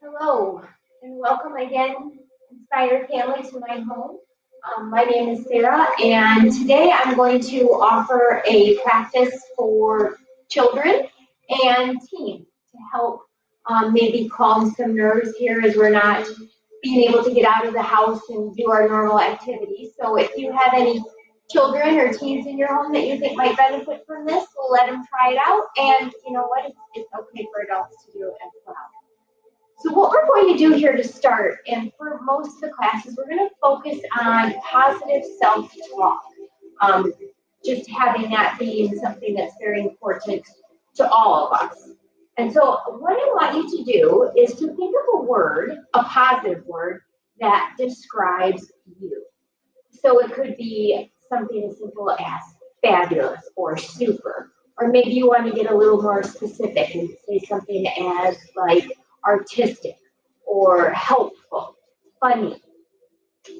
Hello, and welcome again, Inspired family, to my home. My name is Sarah, and today I'm going to offer a practice for children and teens to help maybe calm some nerves here as we're not being able to get out of the house and do our normal activities. So if you have any children or teens in your home that you think might benefit from this, we'll let them try it out. And you know what? It's okay for adults to do it as well. So what we're going to do here to start, and for most of the classes, we're going to focus on positive self-talk. Um, just having that being something that's very important to all of us. And so what I want you to do is to think of a word, a positive word, that describes you. So it could be something as simple as fabulous or super. Or maybe you want to get a little more specific and say something as like artistic or helpful, funny.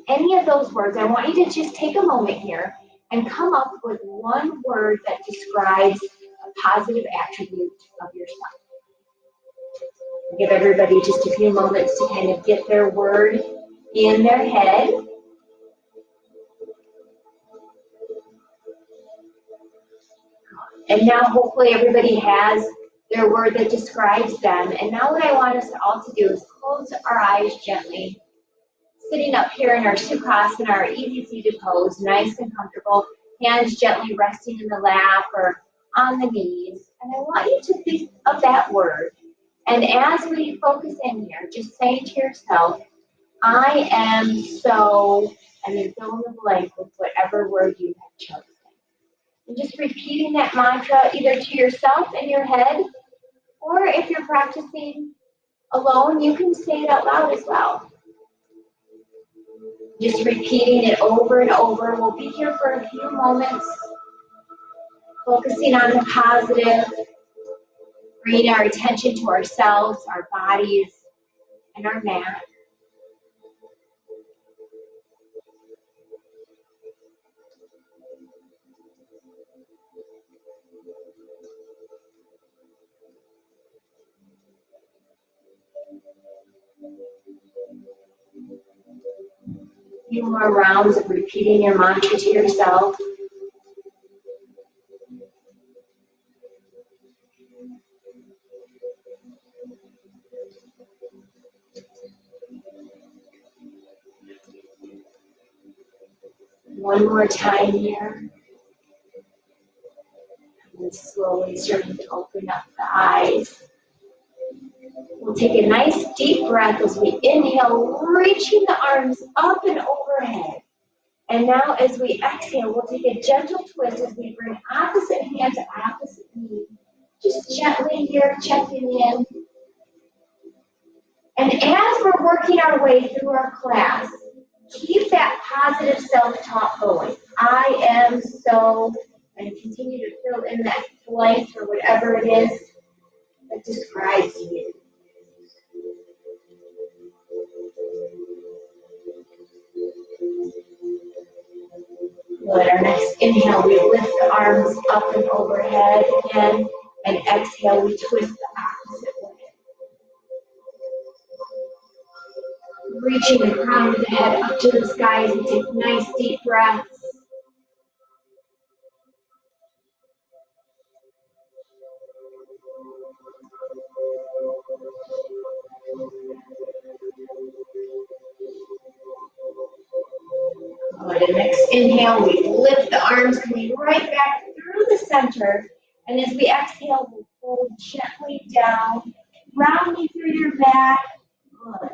Any of those words, I want you to just take a moment here and come up with one word that describes a positive attribute of yourself. Give everybody just a few moments to kind of get their word in their head. And now hopefully everybody has their word that describes them. And now what I want us all to do is close our eyes gently, sitting up here in our Sukhasana, our easy seated pose, nice and comfortable, hands gently resting in the lap or on the knees. And I want you to think of that word. And as we focus in here, just say to yourself, I am so, and then fill in the blank with whatever word you have chosen. And just repeating that mantra either to yourself in your head, or if you're practicing alone, you can say it out loud as well. Just repeating it over and over. We'll be here for a few moments, focusing on the positive, bringing our attention to ourselves, our bodies, and our mat. A few more rounds of repeating your mantra to yourself. One more time here. And slowly starting to open up the eyes. We'll take a nice deep breath as we inhale, reaching the arms up and overhead. And now as we exhale, we'll take a gentle twist as we bring opposite hand to opposite knee. Just gently here, checking in. And as we're working our way through our class, keep that positive self-talk going. I am so, and continue to fill in that blank or whatever it is that describes you. Good. Our next inhale, we lift the arms up and overhead again, and exhale, we twist the opposite way. Reaching the crown of the head up to the sky as we take nice deep breaths. Good. And next inhale, we lift the arms coming right back through the center. And as we exhale, we'll fold gently down, rounding through your back. Good.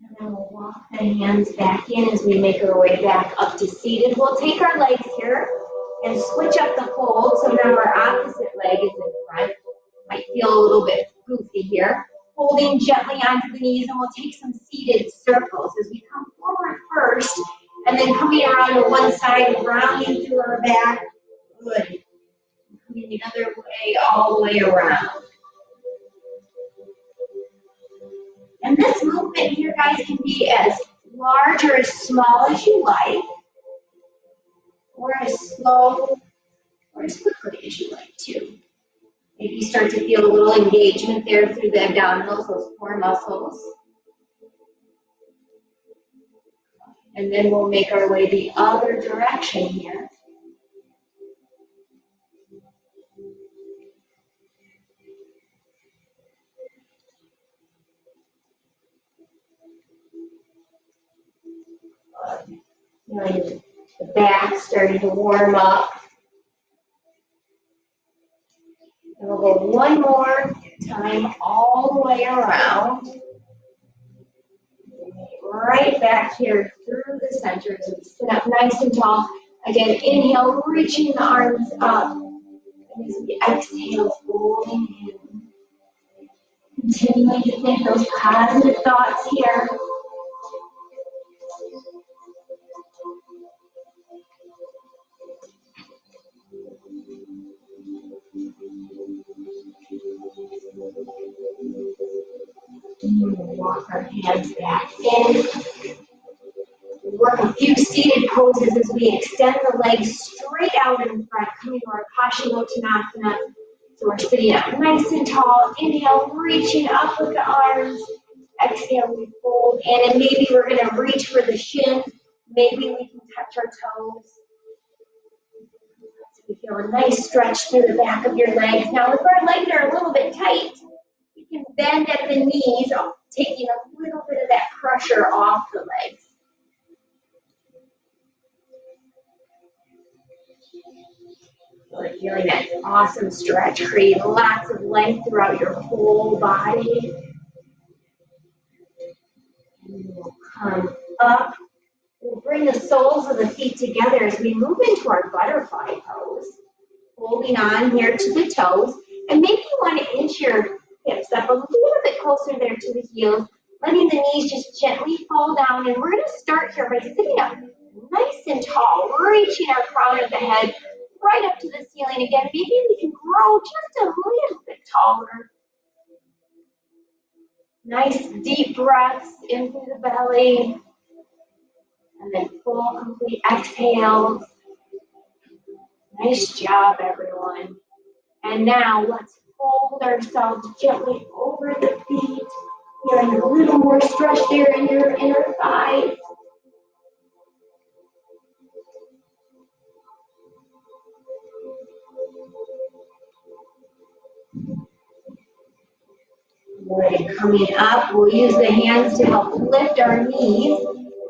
And then we'll walk the hands back in as we make our way back up to seated. We'll take our legs here and switch up the fold. So now our opposite leg is in front. Might feel a little bit goofy here. Holding gently onto the knees, and we'll take some seated circles as we come forward first, and then coming around to one side, rounding through our back. Good. Coming the other way, all the way around. And this movement here, guys, can be as large or as small as you like, or as slow or as quickly as you like to. Maybe start to feel a little engagement there through the abdominals, those core muscles. And then we'll make our way the other direction here. Feeling the back starting to warm up. And we'll go one more time all the way around. Right back here through the center. So sit up nice and tall. Again, inhale, reaching the arms up. And as we exhale, folding in. Continuing to think those positive thoughts here. Walk our hands back in. Work a few seated poses as we extend the legs straight out in front, coming to our Paschimottanasana. So we're sitting up nice and tall. Inhale, reaching up with the arms. Exhale, we fold in, and maybe we're going to reach for the shins. Maybe we can touch our toes. So we feel a nice stretch through the back of your legs. Now, if our legs are a little bit tight, you can bend at the knees, taking a little bit of that pressure off the legs. Really feeling that awesome stretch, create lots of length throughout your whole body. And we'll come up. We'll bring the soles of the feet together as we move into our butterfly pose. Holding on here to the toes. And maybe you want to inch your hips up a little bit closer there to the heels, letting the knees just gently fall down. And we're going to start here by sitting up nice and tall, reaching our crown of the head right up to the ceiling. Again, maybe we can grow just a little bit taller. Nice deep breaths in through the belly. And then full, complete exhales. Nice job, everyone. And now let's fold ourselves gently over the feet. Feeling a little more stretch there in your inner thighs. Good. Coming up, we'll use the hands to help lift our knees.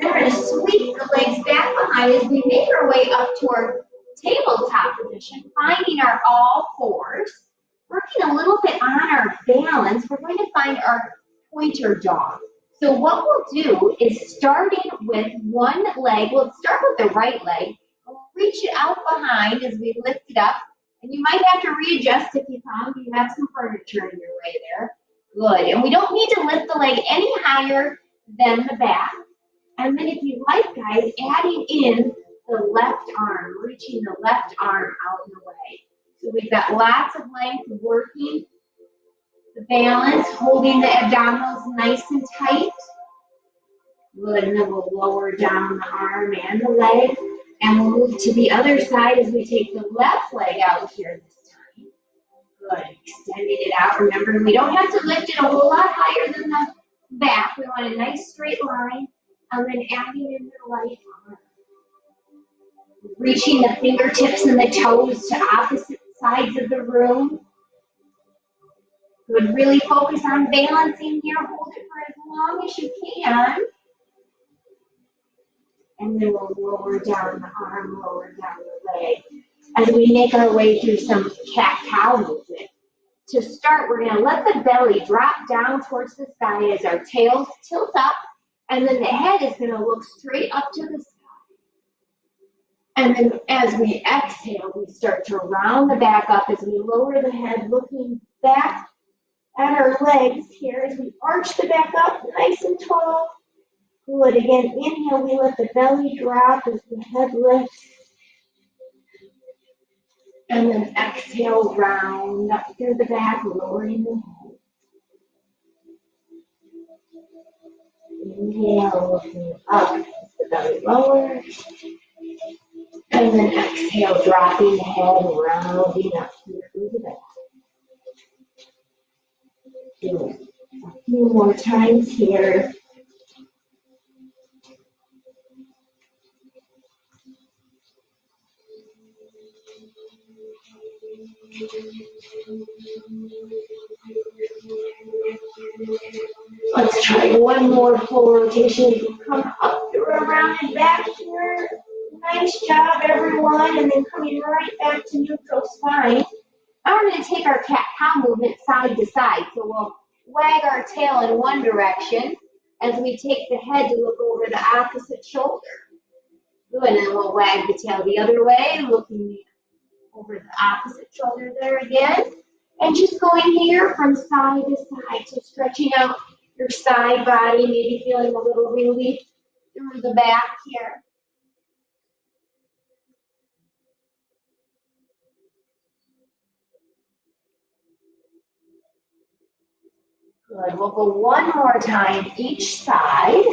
Then we're going to sweep the legs back behind as we make our way up to our tabletop position, finding our all fours. Working a little bit on our balance, we're going to find our pointer dog. So what we'll do is starting with one leg, we'll start with the right leg. We'll reach it out behind as we lift it up. And you might have to readjust if you found you have some furniture in your way there. Good. And we don't need to lift the leg any higher than the back. And then if you like, guys, adding in the left arm, reaching the left arm out in the way. So we've got lots of length working the balance, holding the abdominals nice and tight. Good, and then we'll lower down the arm and the leg. And we'll move to the other side as we take the left leg out here this time. Good, extending it out. Remember, we don't have to lift it a whole lot higher than the back. We want a nice straight line. And then adding in the right arm. Reaching the fingertips and the toes to opposite sides of the room. Good, really focus on balancing here. Hold it for as long as you can. And then we'll lower down the arm, lower down the leg. As we make our way through some cat-cow movement. To start, we're going to let the belly drop down towards the sky as our tails tilt up. And then the head is going to look straight up to the sky. And then as we exhale, we start to round the back up as we lower the head, looking back at our legs here as we arch the back up nice and tall. Good. Again, inhale, we let the belly drop as the head lifts. And then exhale, round up through the back, lowering the head. Inhale, looking up, the belly lower. And then exhale, dropping the head, rounding up here through the back. Do it a few more times here. Let's try one more full rotation. Come up through a rounded back here. Nice job, everyone. And then coming right back to neutral spine. Now we're going to take our cat-cow movement side to side. So we'll wag our tail in one direction as we take the head to look over the opposite shoulder. Good, and then we'll wag the tail the other way, looking over the opposite shoulder there again. And just going here from side to side, so stretching out your side body, maybe feeling a little relief through the back here. Good, we'll go one more time each side.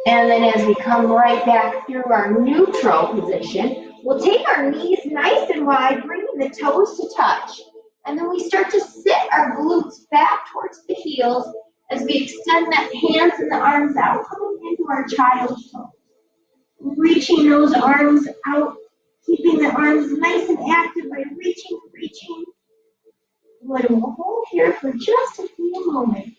And then as we come right back through our neutral position, we'll take our knees nice and wide, bringing the toes to touch. And then we start to sit our glutes back towards the heels as we extend the hands and the arms out, coming into our child's pose. Reaching those arms out, keeping the arms nice and active by reaching. Good, and we'll hold here for just a few moments.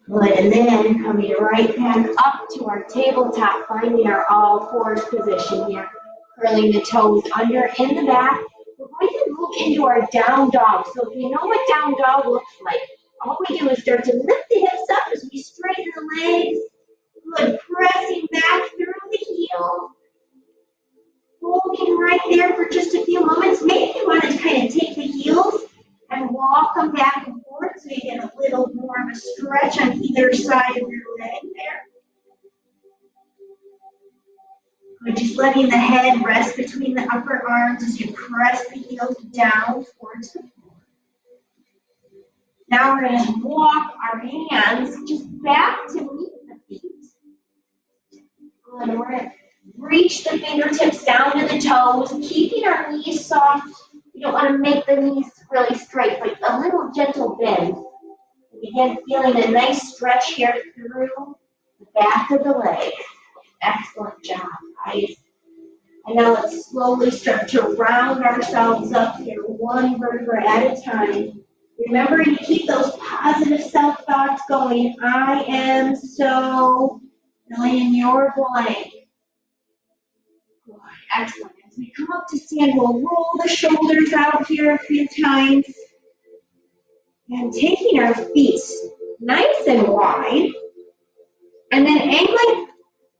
Good, and then coming right back up to our tabletop, finding our all fours position here. Curling the toes under in the back. We're going to move into our down dog. So if you know what down dog looks like, all we do is start to lift the hips up as we straighten the legs. Good, pressing back through the heels. Holding right there for just a few moments. Maybe you want to kind of take the heels and walk them back and forth so you get a little more of a stretch on either side of your leg there. Good, just letting the head rest between the upper arms as you press the heels down towards the floor. Now we're going to walk our hands just back to meet the feet. Good, and we're going to reach the fingertips down to the toes, keeping our knees soft. You don't want to make the knees really straight, but a little gentle bend. Again, feeling a nice stretch here through the back of the leg. Excellent job, guys. And now let's slowly start to round ourselves up here, one vertebra at a time. Remembering to keep those positive self-thoughts going. I am so, filling in your blank. Good, excellent. As we come up to stand, we'll roll the shoulders out here a few times. And taking our feet nice and wide, and then angling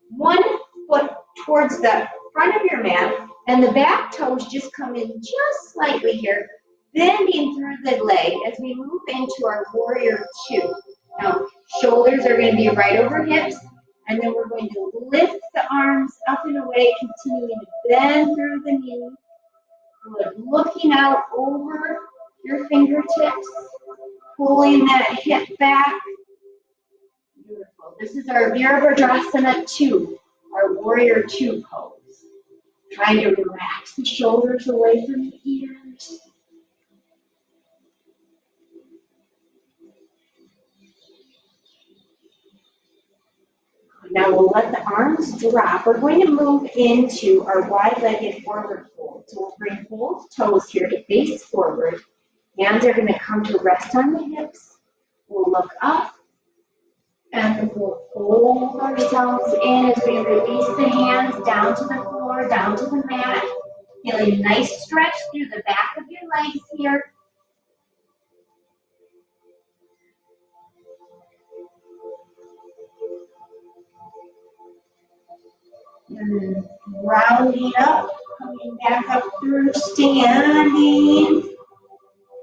one foot towards the front of your mat, and the back toes just come in just slightly here, bending through the leg as we move into our warrior two. Now, shoulders are going to be right over hips, and then we're going to lift the arms up and away, continuing to bend through the knee. Good. Looking out over your fingertips, pulling that hip back. Beautiful. This is our Virabhadrasana 2, our warrior 2 pose. Trying to relax the shoulders away from the ears. Now we'll let the arms drop. We're going to move into our wide-legged forward fold. So we'll bring both toes here to face forward. Hands are going to come to rest on the hips. We'll look up. And we'll fold ourselves in as we release the hands down to the floor, down to the mat. Feeling a nice stretch through the back of your legs here. And then rounding up, coming back up through standing.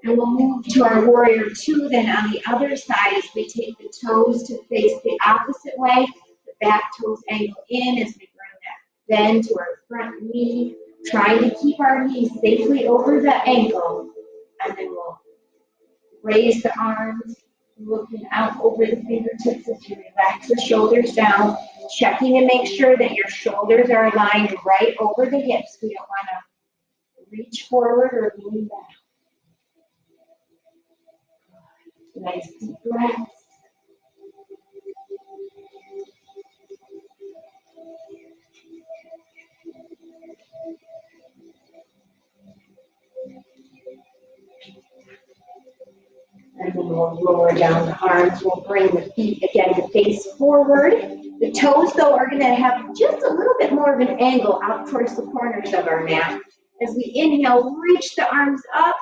And we'll move to our warrior two then on the other side as we take the toes to face the opposite way. The back toes angle in as we bring that bend to our front knee, trying to keep our knees safely over the ankle. And then we'll raise the arms, looking out over the fingertips as you relax the shoulders down, checking to make sure that your shoulders are aligned right over the hips. We don't want to reach forward or lean back. Nice deep breaths. And then we'll lower down the arms. We'll bring the feet again to face forward. The toes, though, are going to have just a little bit more of an angle out towards the corners of our mat. As we inhale, reach the arms up.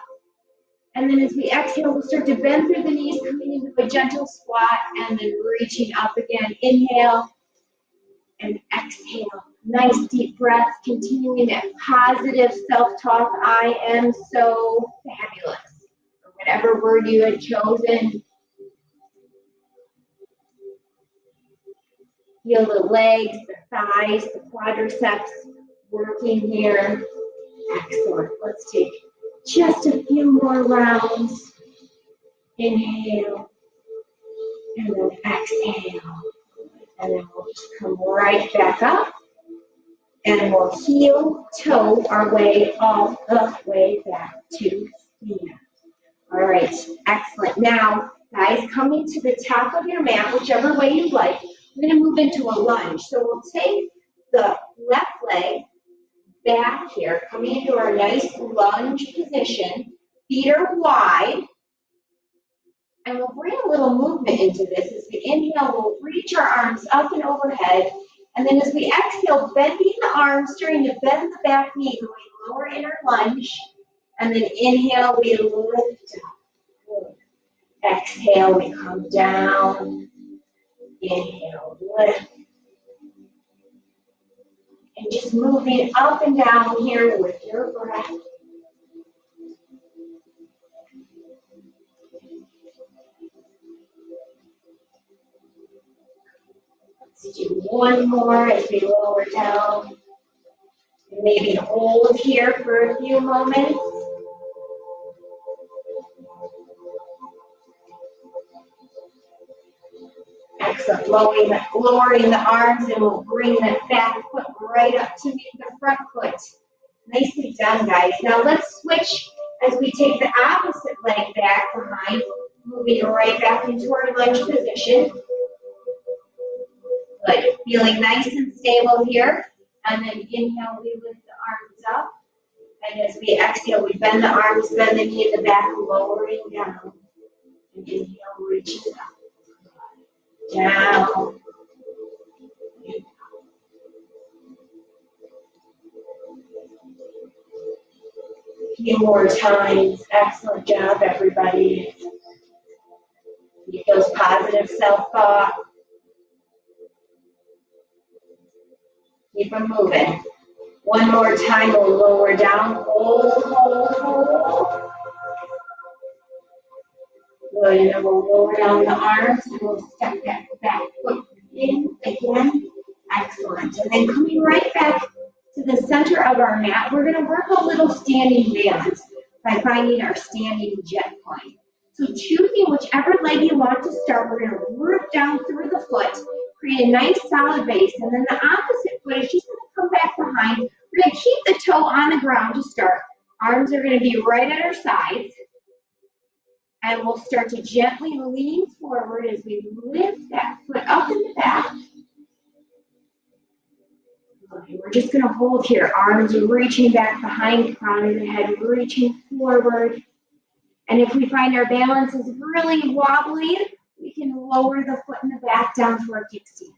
And then as we exhale, we'll start to bend through the knees, coming into a gentle squat, and then reaching up again. Inhale and exhale. Nice deep breath, continuing that positive self-talk. I am so fabulous. Or whatever word you had chosen. Feel the legs, the thighs, the quadriceps working here. Excellent. Let's take just a few more rounds. Inhale. And then exhale. And then we'll just come right back up. And we'll heel toe our way all the way back to stand. All right, excellent. Now, guys, coming to the top of your mat, whichever way you like, we're going to move into a lunge. So we'll take the left leg back here, coming into our nice lunge position. Feet are wide. And we'll bring a little movement into this. As we inhale, we'll reach our arms up and overhead. And then as we exhale, bending the arms, starting to bend the back knee, going lower in our lunge. And then inhale, we lift up. Exhale, we come down. Inhale, lift. And just moving up and down here with your breath. Let's do one more as we lower down. Maybe hold here for a few moments. Excellent. Lowering the arms, and we'll bring the back foot right up to meet the front foot. Nicely done, guys. Now let's switch as we take the opposite leg back behind, moving right back into our lunge position. Good. Feeling nice and stable here. And then inhale, we lift the arms up. And as we exhale, we bend the arms, bend the knee in the back, lowering down. And inhale, reaching up. Down. A few more times. Excellent job, everybody. Keep those positive self-thought. Keep them moving. One more time, we'll lower down. Hold, hold, hold. Good, and then we'll lower down the arms, and we'll step that back foot in again. Excellent. And then coming right back to the center of our mat, we're going to work a little standing balance by finding our standing jet plane. So choosing whichever leg you want to start, we're going to root down through the foot, create a nice solid base, and then the opposite foot is just going to come back behind. We're going to keep the toe on the ground to start. Arms are going to be right at our sides. And we'll start to gently lean forward as we lift that foot up in the back. Okay, we're just going to hold here. Arms are reaching back behind the crown of the head, reaching forward. And if we find our balance is really wobbly, we can lower the foot in the back down to our kickstand.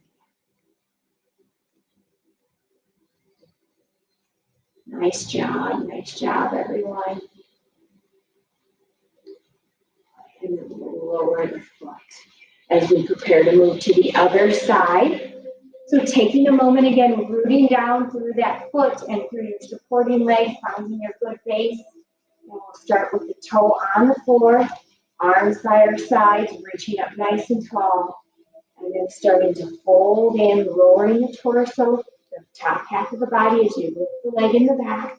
Nice job, everyone. And then we'll lower the foot as we prepare to move to the other side. So taking a moment again, rooting down through that foot and through your supporting leg, finding your good base. And we'll start with the toe on the floor, arms by our sides, reaching up nice and tall. And then starting to fold in, lowering the torso, the top half of the body as you lift the leg in the back.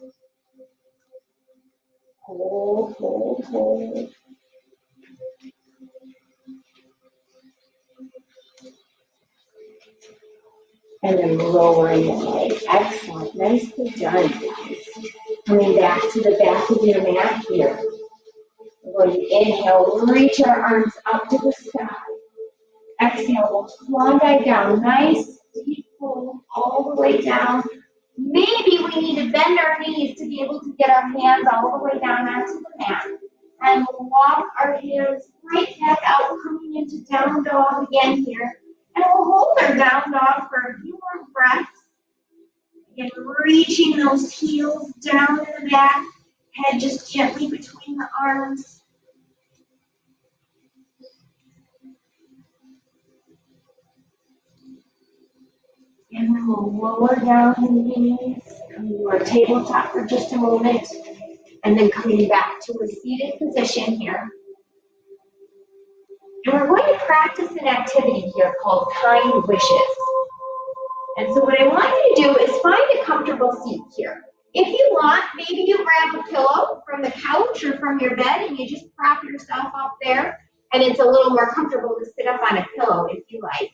Hold, hold, hold. And then lowering the leg. Excellent. Nicely done. Coming back to the back of your mat here. We're going to inhale, reach our arms up to the sky. Exhale, we'll swan dive down. Nice, deep pull all the way down. Maybe we need to bend our knees to be able to get our hands all the way down onto the mat. And we'll walk our hands right back out, coming into down dog again here. And we'll hold our down dog for a few more breaths. Again, reaching those heels down in the back, head just gently between the arms. And then we'll lower down the knees, coming to our tabletop for just a moment, and then coming back to a seated position here. And we're going to practice an activity here called kind wishes. And so what I want you to do is find a comfortable seat here. If you want, maybe you grab a pillow from the couch or from your bed and you just prop yourself up there, and it's a little more comfortable to sit up on a pillow if you like.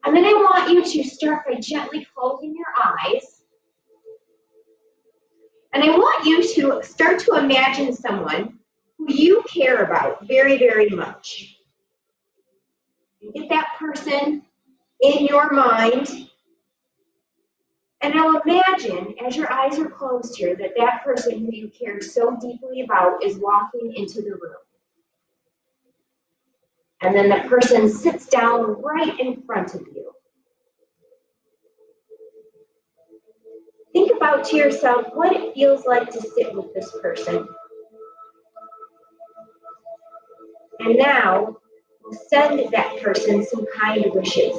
And then I want you to start by gently closing your eyes. And I want you to start to imagine someone who you care about very, very much. Get that person in your mind. And now imagine, as your eyes are closed here, that that person who you care so deeply about is walking into the room. And then the person sits down right in front of you. Think about to yourself what it feels like to sit with this person. And now, we'll send that person some kind wishes.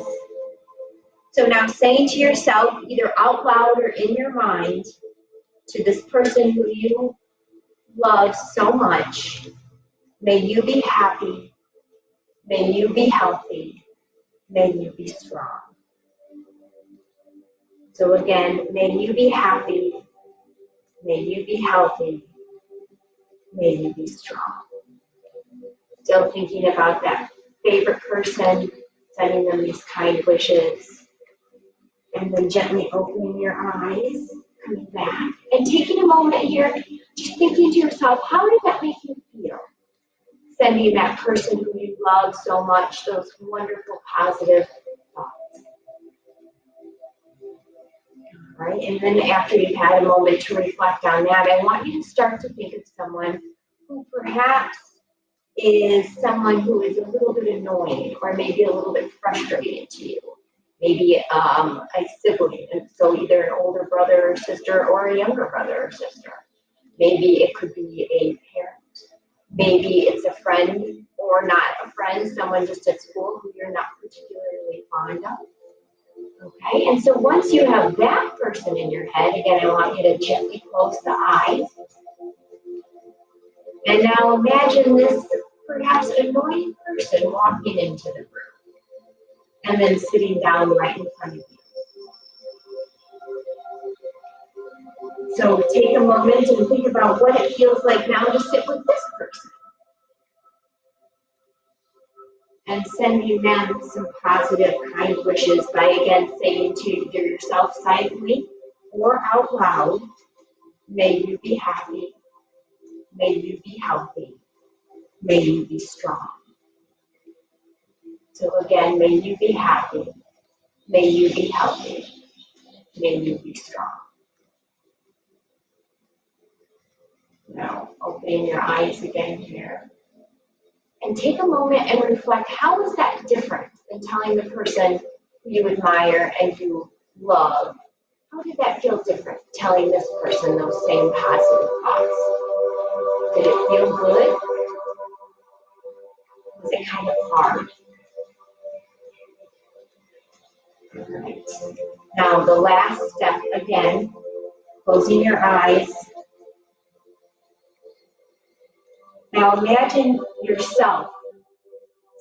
So now saying to yourself, either out loud or in your mind, to this person who you love so much, may you be happy, may you be healthy, may you be strong. So again, may you be happy, may you be healthy, may you be strong. Still thinking about that favorite person, sending them these kind wishes, and then gently opening your eyes, coming back, and taking a moment here, just thinking to yourself, how did that make you feel? Sending that person who you love so much those wonderful, positive thoughts. All right, and then after you've had a moment to reflect on that, I want you to start to think of someone who perhaps is someone who is a little bit annoying or maybe a little bit frustrating to you. Maybe a sibling, and so either an older brother or sister or a younger brother or sister. Maybe it could be a parent. Maybe it's a friend or not a friend, someone just at school who you're not particularly fond of. Okay, and so once you have that person in your head, again, I want you to gently close the eyes. And now imagine this perhaps annoying person walking into the room and then sitting down right in front of you. So take a moment and think about what it feels like now to sit with this person. And sending them some positive, kind wishes by again saying to either yourself silently or out loud, may you be happy, may you be healthy, may you be strong. So again, may you be happy, may you be healthy, may you be strong. Now, opening your eyes again here. And take a moment and reflect, how is that different than telling the person who you admire and you love? How did that feel different, telling this person those same positive thoughts? Did it feel good? Was it kind of hard? Right. Now the last step again, closing your eyes. Now imagine yourself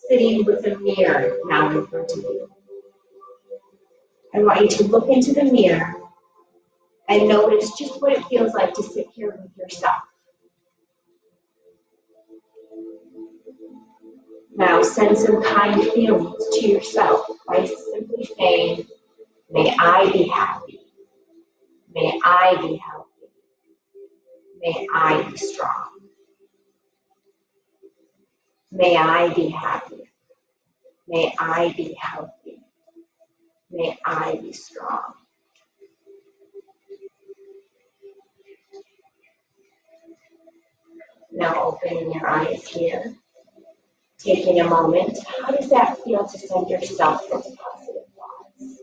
sitting with a mirror now in front of you. I want you to look into the mirror and notice just what it feels like to sit here with yourself. Now send some kind feelings to yourself by simply saying, may I be happy. May I be healthy. May I be strong. May I be happy. May I be healthy. May I be strong. Now opening your eyes here, taking a moment. How does that feel to send yourself those positive thoughts?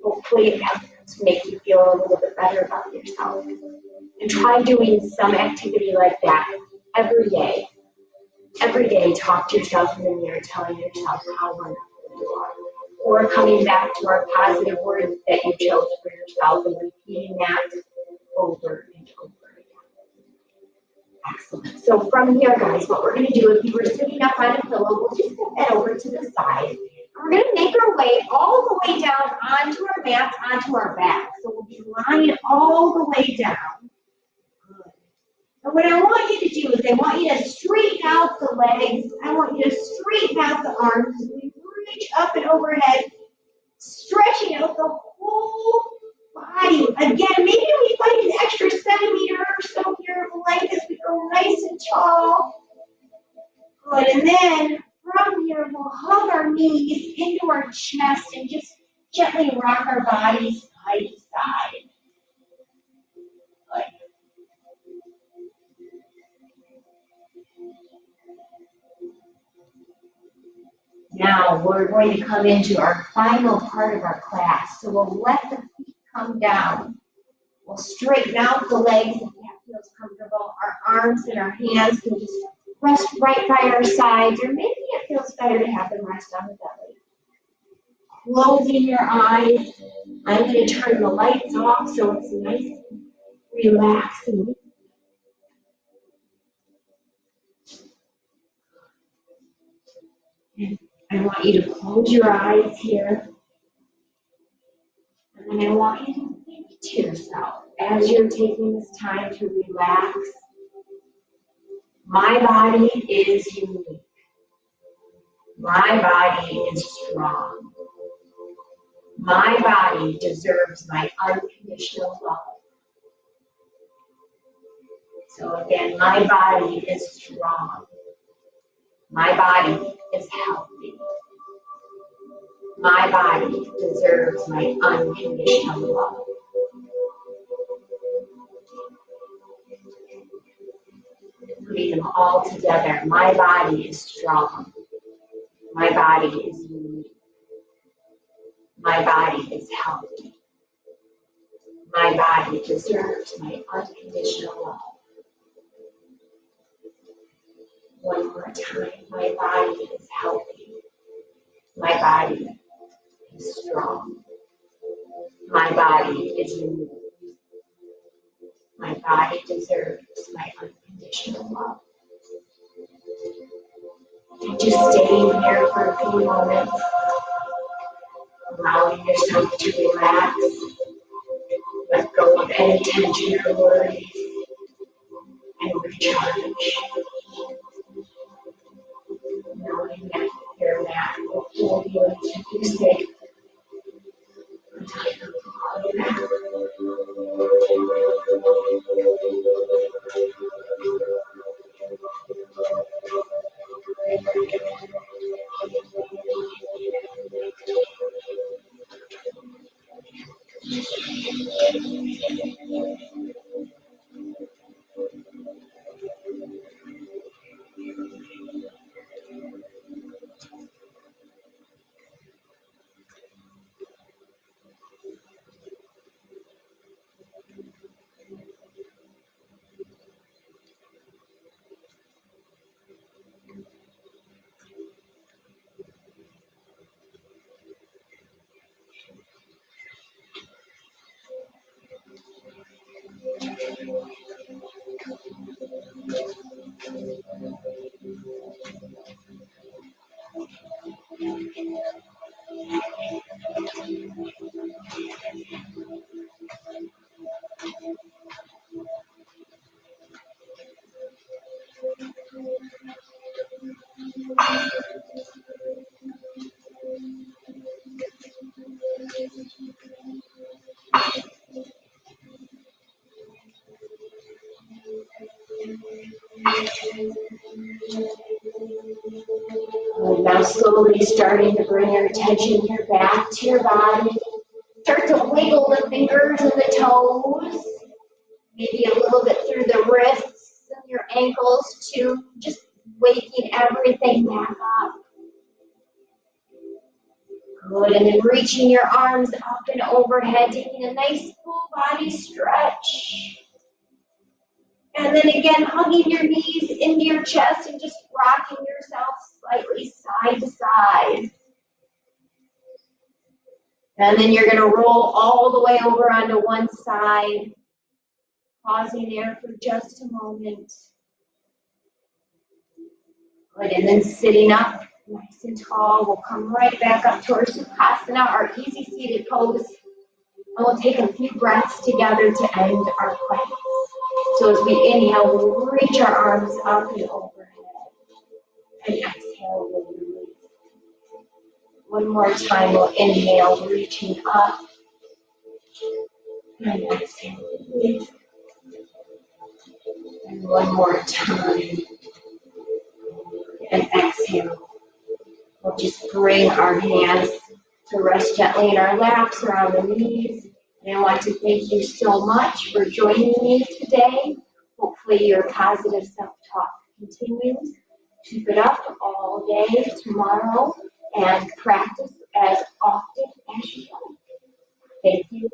Hopefully it helps to make you feel a little bit better about yourself. And try doing some activity like that every day. Every day, talk to yourself in the mirror, telling yourself how wonderful you are. Or coming back to our positive words that you chose for yourself and repeating that over and over again. Excellent. So from here, guys, what we're going to do, if you were sitting up on a pillow, we'll just put that over to the side. And we're going to make our way all the way down onto our mats, onto our back. So we'll be lying all the way down. Good. And what I want you to do is I want you to straighten out the legs. I want you to straighten out the arms. We reach up and overhead, stretching out the whole body. Again, maybe we find an extra centimeter or so here of length as we go nice and tall. Good. And then from here, we'll hug our knees into our chest and just gently rock our bodies side to side. Good. Now we're going to come into our final part of our class. So we'll let the feet come down. We'll straighten out the legs if that feels comfortable. Our arms and our hands can just rest right by our sides, or maybe it feels better to have them rest on the belly. Closing your eyes. I'm going to turn the lights off so it's nice and relaxing. And I want you to close your eyes here. And then I want you to think to yourself, as you're taking this time to relax, my body is unique. My body is strong. My body deserves my unconditional love. So again, my body is strong. My body is healthy. My body deserves my unconditional love. Putting them all together. My body is strong. My body is unique. My body is healthy. My body deserves my unconditional love. One more time. My body is healthy. My body is strong. My body is unique. My body deserves my unconditional love. And just staying here for a few moments, allowing yourself to relax, let go of any tension or worry, and recharge. Knowing that your mat will hold you and keep you safe until you call you back. And now slowly starting to bring your attention here back to your body. Start to wiggle the fingers and the toes. Maybe a little bit through the wrists and your ankles too. Just waking everything back up. Good, and then reaching your arms up and overhead, taking a nice full body stretch. And then again, hugging your knees into your chest and just rocking yourself slightly side to side. And then you're gonna roll all the way over onto one side, pausing there for just a moment. Good, and then sitting up nice and tall, we'll come right back up to our Sukhasana, our easy seated pose. And we'll take a few breaths together to end our practice. So as we inhale, we'll reach our arms up and overhead. And exhale, we'll release. One more time, we'll inhale, reaching up. And exhale, release. And one more time. And exhale. We'll just bring our hands to rest gently in our laps or on the knees. And I want to thank you so much for joining me today. Hopefully your positive self-talk continues. Keep it up all day tomorrow and practice as often as you can. Thank you.